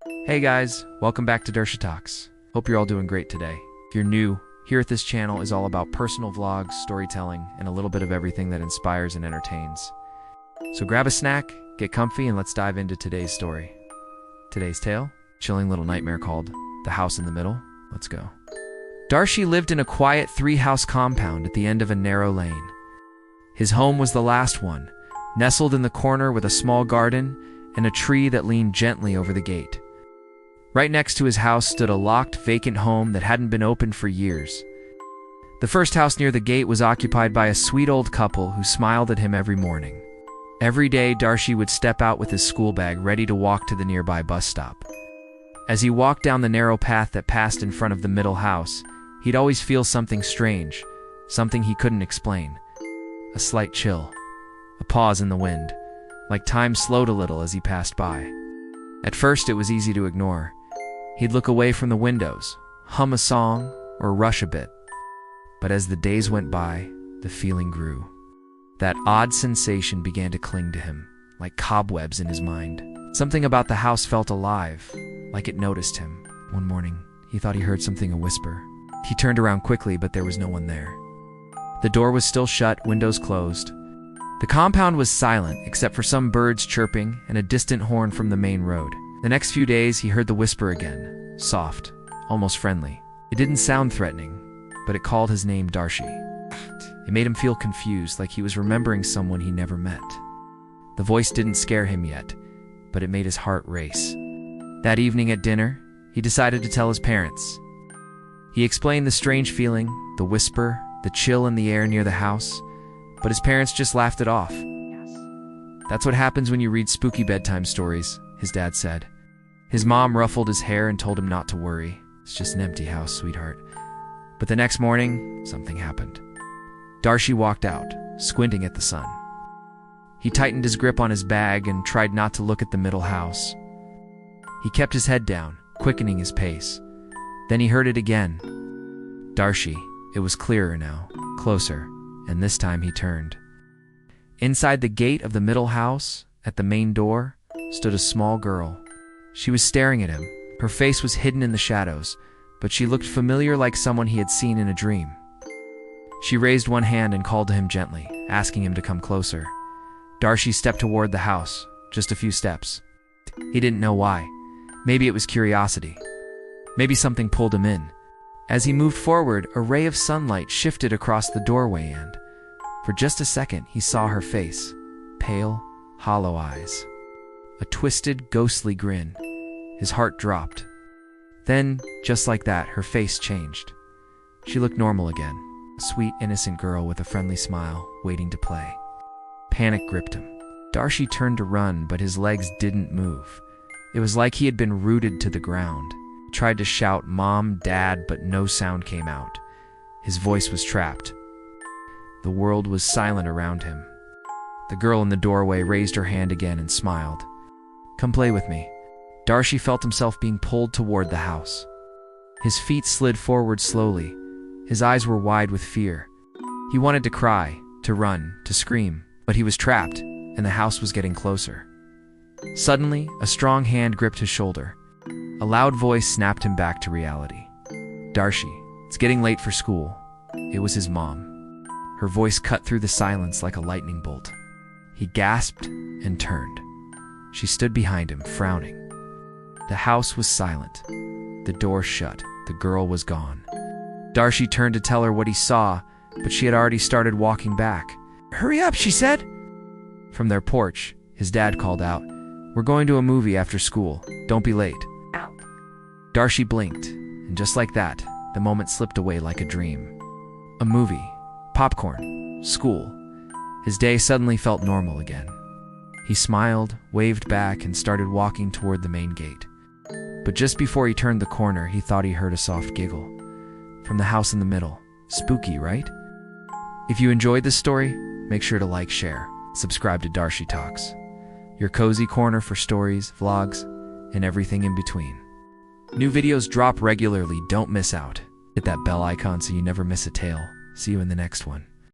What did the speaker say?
Hey guys, welcome back to Darshi Talks. Hope you're all doing great today. If you're new, here at this channel is all about personal vlogs, storytelling, and a little bit of everything that inspires and entertains. So grab a snack, get comfy, and let's dive into today's story. Today's tale? Chilling little nightmare called The House in the Middle. Let's go. Darshi lived in a quiet three-house compound at the end of a narrow lane. His home was the last one, nestled in the corner with a small garden and a tree that leaned gently over the gate. Right next to his house stood a locked, vacant home that hadn't been opened for years. The first house near the gate was occupied by a sweet old couple who smiled at him every morning. Every day, Darshi would step out with his school bag ready to walk to the nearby bus stop. As he walked down the narrow path that passed in front of the middle house, he'd always feel something strange, something he couldn't explain. A slight chill, a pause in the wind, like time slowed a little as he passed by. At first, it was easy to ignore. He'd look away from the windows, hum a song, or rush a bit. But as the days went by, the feeling grew. That odd sensation began to cling to him, like cobwebs in his mind. Something about the house felt alive, like it noticed him. One morning, he thought he heard something a whisper. He turned around quickly, but there was no one there. The door was still shut, windows closed. The compound was silent, except for some birds chirping and a distant horn from the main road. The next few days, he heard the whisper again, soft, almost friendly. It didn't sound threatening, but it called his name Darshi. It made him feel confused, like he was remembering someone he never met. The voice didn't scare him yet, but it made his heart race. That evening at dinner, he decided to tell his parents. He explained the strange feeling, the whisper, the chill in the air near the house, but his parents just laughed it off. That's what happens when you read spooky bedtime stories, his dad said. His mom ruffled his hair and told him not to worry. It's just an empty house, sweetheart. But the next morning, something happened. Darshi walked out, squinting at the sun. He tightened his grip on his bag and tried not to look at the middle house. He kept his head down, quickening his pace. Then he heard it again. Darshi. It was clearer now, closer, and this time he turned. Inside the gate of the middle house, at the main door, stood a small girl. She was staring at him. Her face was hidden in the shadows, but she looked familiar, like someone he had seen in a dream. She raised one hand and called to him gently, asking him to come closer. Darshi stepped toward the house, just a few steps. He didn't know why. Maybe it was curiosity. Maybe something pulled him in. As he moved forward, a ray of sunlight shifted across the doorway and, for just a second, he saw her face. Pale, hollow eyes. A twisted, ghostly grin. His heart dropped. Then, just like that, her face changed. She looked normal again. A sweet, innocent girl with a friendly smile, waiting to play. Panic gripped him. Darshi turned to run, but his legs didn't move. It was like he had been rooted to the ground. He tried to shout, "Mom, Dad," but no sound came out. His voice was trapped. The world was silent around him. The girl in the doorway raised her hand again and smiled. "Come play with me." Darshi felt himself being pulled toward the house. His feet slid forward slowly. His eyes were wide with fear. He wanted to cry, to run, to scream, but he was trapped, and the house was getting closer. Suddenly, a strong hand gripped his shoulder. A loud voice snapped him back to reality. "Darshi, it's getting late for school." It was his mom. Her voice cut through the silence like a lightning bolt. He gasped and turned. She stood behind him, frowning. The house was silent. The door shut. The girl was gone. Darshi turned to tell her what he saw, but she had already started walking back. "Hurry up," she said. From their porch, his dad called out, "We're going to a movie after school. Don't be late." Darshi blinked, and just like that, the moment slipped away like a dream. A movie, popcorn, school. His day suddenly felt normal again. He smiled, waved back, and started walking toward the main gate. But just before he turned the corner, he thought he heard a soft giggle. From the house in the middle. Spooky, right? If you enjoyed this story, make sure to like, share, subscribe to Darshi Talks, your cozy corner for stories, vlogs, and everything in between. New videos drop regularly, don't miss out. Hit that bell icon so you never miss a tale. See you in the next one.